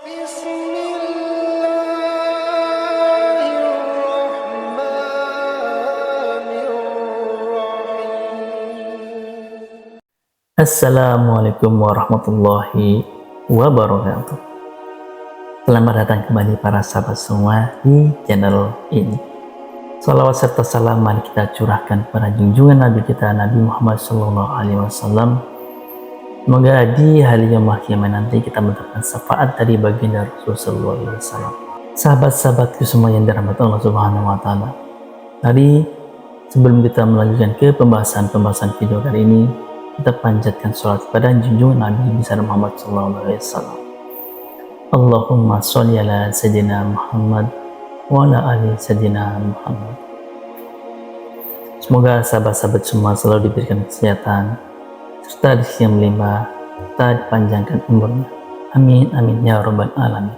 Assalamualaikum warahmatullahi wabarakatuh. Selamat datang kembali para sahabat semua di channel ini. Salawat serta salam mari kita curahkan pada junjungan Nabi kita Nabi Muhammad SAW. Semoga di hari yaumul kiamat nanti kita mendapatkan syafaat dari baginda Rasulullah SAW. Sahabat-sahabatku semua yang dirahmati Allah Subhanahu Wa Taala. Tadi sebelum kita melanjutkan ke pembahasan video kali ini, kita panjatkan sholat pada junjungan Nabi besar Muhammad SAW. Allahumma sholli ala sayyidina Muhammad wa ala ali sayyidina Muhammad. Semoga sahabat-sahabat semua selalu diberikan kesehatan serta rezeki yang melimpah, serta dipanjangkan umurnya. Amin amin ya rabbal alamin.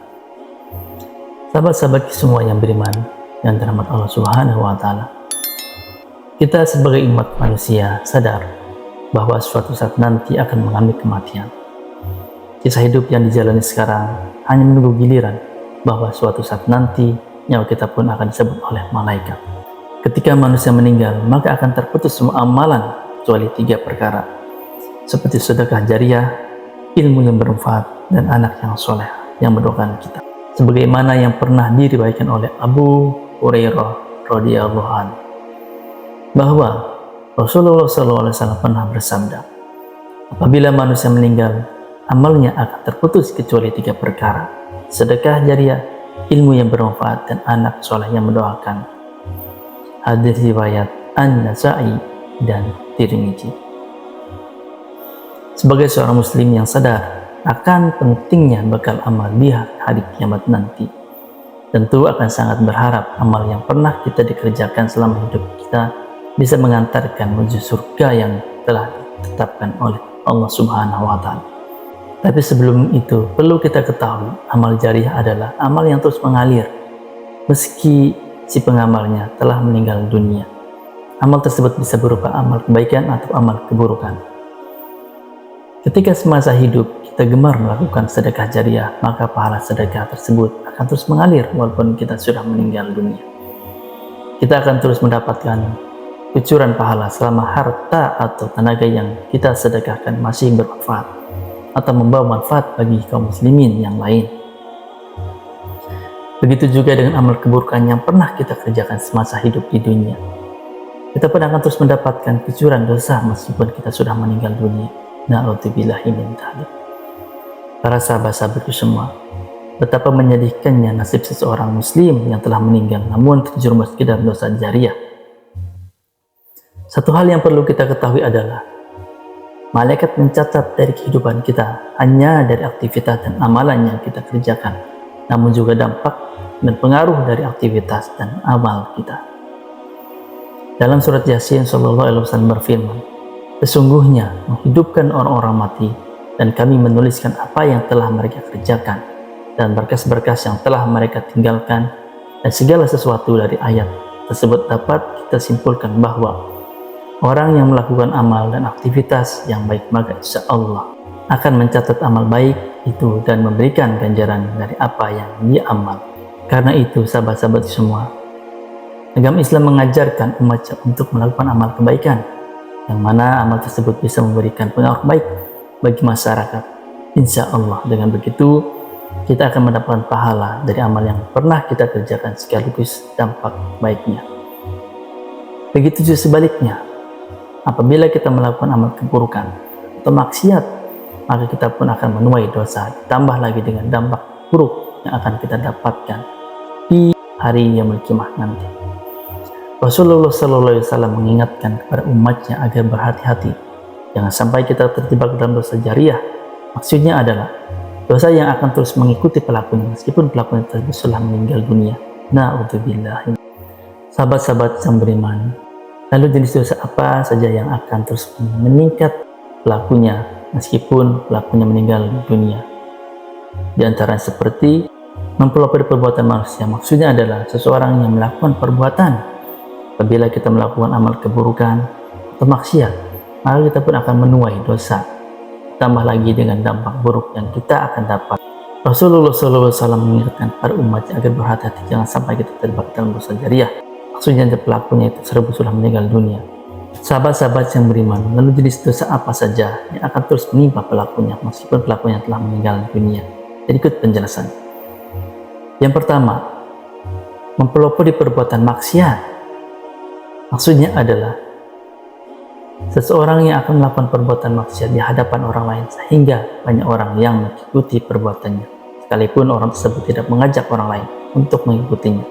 Sahabat-sahabat semua yang beriman yang dirahmati Allah Subhanahu Wa Taala, kita sebagai umat manusia sadar bahwa suatu saat nanti akan mengalami kematian. Kisah hidup yang dijalani sekarang hanya menunggu giliran bahwa suatu saat nanti nyawa kita pun akan disebut oleh malaikat. Ketika manusia meninggal, maka akan terputus semua amalan kecuali 3 perkara, seperti sedekah jariah, ilmu yang bermanfaat, dan anak yang soleh yang mendoakan kita. Sebagaimana yang pernah diriwayatkan oleh Abu Hurairah radhiyallahu anhu bahwa Rasulullah SAW pernah bersabda, apabila manusia meninggal, amalnya akan terputus kecuali 3 perkara, sedekah jariah, ilmu yang bermanfaat, dan anak soleh yang mendoakan. Hadis riwayat An-Nasa'i dan Tirmidzi. Sebagai seorang muslim yang sadar akan pentingnya bekal amal di hari kiamat nanti, tentu akan sangat berharap amal yang pernah kita dikerjakan selama hidup kita bisa mengantarkan menuju surga yang telah ditetapkan oleh Allah Subhanahu Wa Taala. Tapi sebelum itu perlu kita ketahui, amal jariah adalah amal yang terus mengalir meski si pengamalnya telah meninggal dunia. Amal tersebut bisa berupa amal kebaikan atau amal keburukan. Ketika semasa hidup kita gemar melakukan sedekah jariah, maka pahala sedekah tersebut akan terus mengalir walaupun kita sudah meninggal dunia. Kita akan terus mendapatkan kucuran pahala selama harta atau tenaga yang kita sedekahkan masih bermanfaat atau membawa manfaat bagi kaum muslimin yang lain. Begitu juga dengan amal keburukan yang pernah kita kerjakan semasa hidup di dunia. Kita pun akan terus mendapatkan kucuran dosa meskipun kita sudah meninggal dunia. Na'udzubillahi min dzalik. Para sahabat-sahabatku semua, betapa menyedihkannya nasib seseorang muslim yang telah meninggal namun terjerumus ke dalam dosa jariah. Satu hal yang perlu kita ketahui adalah malaikat mencatat dari kehidupan kita hanya dari aktivitas dan amalan yang kita kerjakan, namun juga dampak dan pengaruh dari aktivitas dan amal kita. Dalam surat Yasin sallallahu alaihi wasallam berfirman, sesungguhnya menghidupkan orang-orang mati dan kami menuliskan apa yang telah mereka kerjakan dan berkas-berkas yang telah mereka tinggalkan, dan segala sesuatu dari ayat tersebut dapat kita simpulkan bahwa orang yang melakukan amal dan aktivitas yang baik maka insya Allah akan mencatat amal baik itu dan memberikan ganjaran dari apa yang dia amal. Karena itu sahabat-sahabat semua, agama Islam mengajarkan umat untuk melakukan amal kebaikan, yang mana amal tersebut bisa memberikan pengaruh baik bagi masyarakat. Insya Allah dengan begitu kita akan mendapatkan pahala dari amal yang pernah kita kerjakan sekaligus dampak baiknya. Begitu juga sebaliknya, apabila kita melakukan amal keburukan atau maksiat, maka kita pun akan menuai dosa, ditambah lagi dengan dampak buruk yang akan kita dapatkan di hari yaumul kiamat nanti. Rasulullah SAW mengingatkan kepada umatnya agar berhati-hati, jangan sampai kita terjebak dalam dosa jariah. Maksudnya adalah dosa yang akan terus mengikuti pelakunya meskipun pelakunya tersebut sudah meninggal dunia. Na'udzubillah. Sahabat-sahabat yang beriman, lalu jenis dosa apa saja yang akan terus meningkat pelakunya meskipun pelakunya meninggal dunia? Di antara seperti mempelopori perbuatan manusia. Maksudnya adalah seseorang yang melakukan perbuatan apabila kita melakukan amal keburukan atau maksiat, maka kita pun akan menuai dosa, tambah lagi dengan dampak buruk yang kita akan dapat Rasulullah SAW mengingatkan para umatnya agar berhati-hati jangan sampai kita terlibat dalam dosa jariah. Maksudnya pelakunya itu sudah meninggal dunia. Sahabat-sahabat yang beriman, lalu jenis dosa apa saja yang akan terus menimpa pelakunya meskipun pelakunya telah meninggal dunia? Berikut penjelasan. Yang pertama, mempelopori perbuatan maksiat. Maksudnya adalah seseorang yang akan melakukan perbuatan maksiat di hadapan orang lain sehingga banyak orang yang mengikuti perbuatannya, sekalipun orang tersebut tidak mengajak orang lain untuk mengikutinya.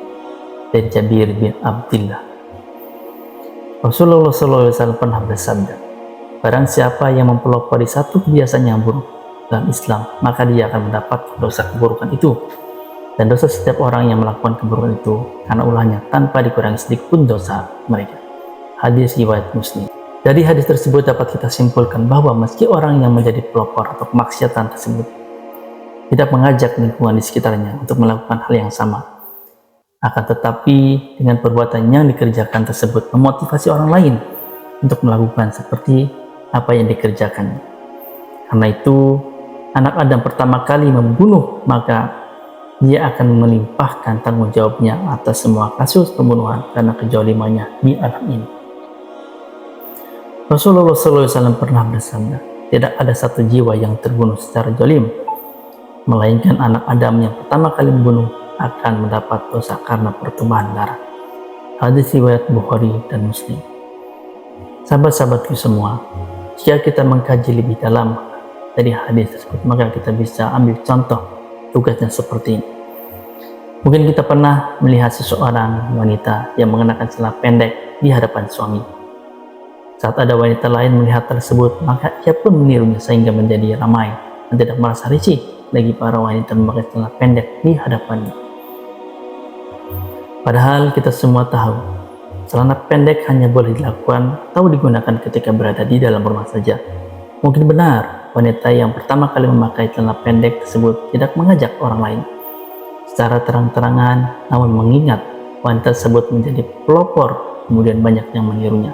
Dari Jabir bin Abdullah, Rasulullah SAW pernah bersabda, barang siapa yang mempelopori satu kebiasaan yang buruk dalam Islam, maka dia akan mendapat dosa keburukan itu dan dosa setiap orang yang melakukan keburukan itu karena ulahnya tanpa dikurangi sedikit pun dosa mereka. Hadis riwayat Muslim. Dari hadis tersebut dapat kita simpulkan bahwa meski orang yang menjadi pelopor atau kemaksiatan tersebut tidak mengajak lingkungan di sekitarnya untuk melakukan hal yang sama, akan tetapi dengan perbuatan yang dikerjakan tersebut memotivasi orang lain untuk melakukan seperti apa yang dikerjakannya. Karena itu, anak Adam pertama kali membunuh, maka dia akan melimpahkan tanggung jawabnya atas semua kasus pembunuhan karena kezalimannya di alam ini. Rasulullah SAW pernah bersabda, tidak ada satu jiwa yang terbunuh secara zalim, melainkan anak Adam yang pertama kali membunuh akan mendapat dosa karena pertumpahan darah. Hadis riwayat Bukhari dan Muslim. Sahabat-sahabatku semua, jika kita mengkaji lebih dalam dari hadis tersebut, maka kita bisa ambil contoh tugasnya seperti ini. Mungkin kita pernah melihat seseorang wanita yang mengenakan celana pendek di hadapan suami. Saat ada wanita lain melihat tersebut, maka ia pun menirunya sehingga menjadi ramai dan tidak merasa risih bagi para wanita memakai celana pendek di hadapannya. Padahal kita semua tahu, celana pendek hanya boleh dilakukan atau digunakan ketika berada di dalam rumah saja. Mungkin benar, wanita yang pertama kali memakai celana pendek tersebut tidak mengajak orang lain secara terang-terangan, namun mengingat wanita tersebut menjadi pelopor, kemudian banyak yang menirunya.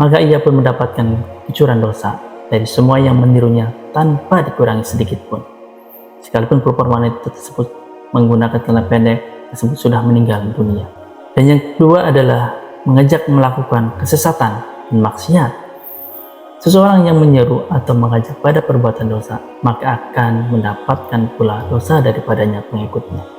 Maka ia pun mendapatkan kucuran dosa dari semua yang menirunya tanpa dikurangi sedikit pun. Sekalipun pelopor wanita tersebut menggunakan celana pendek tersebut sudah meninggal dunia. Dan yang kedua adalah mengajak melakukan kesesatan dan maksiat. Seseorang yang menyeru atau mengajak pada perbuatan dosa, maka akan mendapatkan pula dosa daripadanya pengikutnya.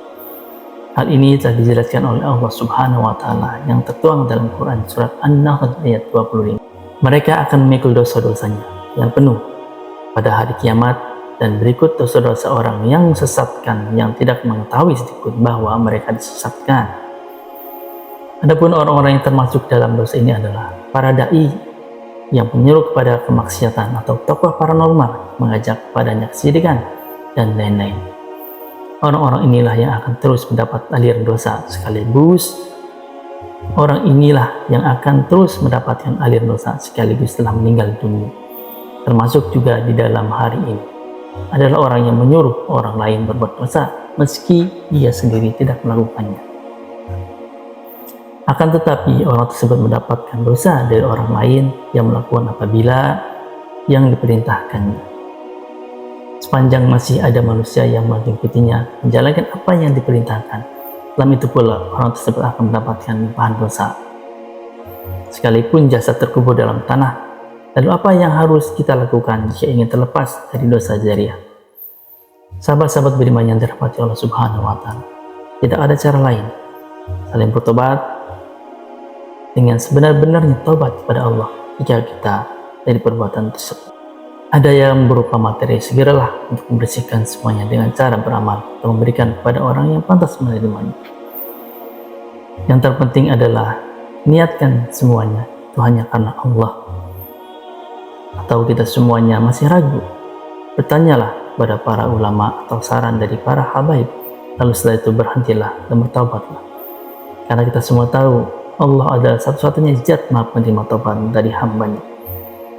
Hal ini telah dijelaskan oleh Allah Subhanahu wa Ta'ala yang tertuang dalam Quran surat An-Nahl ayat 25. Mereka akan memikul dosa-dosanya yang penuh pada hari kiamat, dan berikut dosa-dosa orang yang sesatkan yang tidak mengetahui sedikit bahwa mereka disesatkan. Adapun orang-orang yang termasuk dalam dosa ini adalah para dai yang menyuruh kepada kemaksiatan atau tokoh paranormal mengajak padanya kesyirikan dan lain-lain. Orang-orang inilah yang akan terus mendapat aliran dosa, sekaligus orang inilah yang akan terus mendapatkan aliran dosa sekaligus telah meninggal dunia. Termasuk juga di dalam hari ini adalah orang yang menyuruh orang lain berbuat dosa meski dia sendiri tidak melakukannya. Akan tetapi orang tersebut mendapatkan dosa dari orang lain yang melakukan apabila yang diperintahkannya. Sepanjang masih ada manusia yang mengikutinya menjalankan apa yang diperintahkan, dalam itu pula orang tersebut akan mendapatkan limpahan dosa. Sekalipun jasad terkubur dalam tanah, lalu apa yang harus kita lakukan jika ingin terlepas dari dosa jariah? Sahabat-sahabat beriman yang dirahmati Allah Subhanahu wa Ta'ala, tidak ada cara lain selain bertobat dengan sebenar-benarnya tobat kepada Allah jika kita dari perbuatan tersebut. Ada yang berupa materi, segeralah untuk membersihkan semuanya dengan cara beramal atau memberikan kepada orang yang pantas menerimanya. Yang terpenting adalah niatkan semuanya itu hanya karena Allah. Atau kita semuanya masih ragu, bertanyalah kepada para ulama atau saran dari para habaib, lalu setelah itu berhentilah dan bertaubatlah. Karena kita semua tahu Allah adalah satu-satunya zat maha penerima taubat dari hambanya.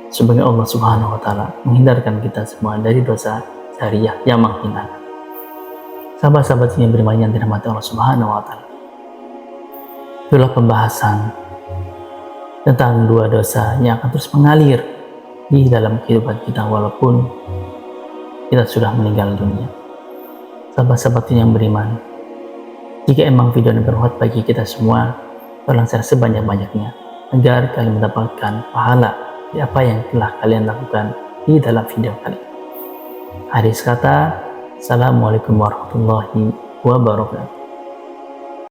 Sebagai Allah Subhanahu wa Ta'ala menghindarkan kita semua dari dosa jariah yang menghinakan. Sahabat-sahabat yang beriman yang dirahmati Allah Subhanahu wa Ta'ala, itulah pembahasan tentang dua dosa yang akan terus mengalir di dalam kehidupan kita, walaupun kita sudah meninggal dunia. Sahabat-sahabat yang beriman, jika emang video ini bermanfaat bagi kita semua, tolong share sebanyak-banyaknya agar kalian mendapatkan pahala di apa yang telah kalian lakukan di dalam video kali. Akhir kata, Assalamualaikum warahmatullahi wabarakatuh.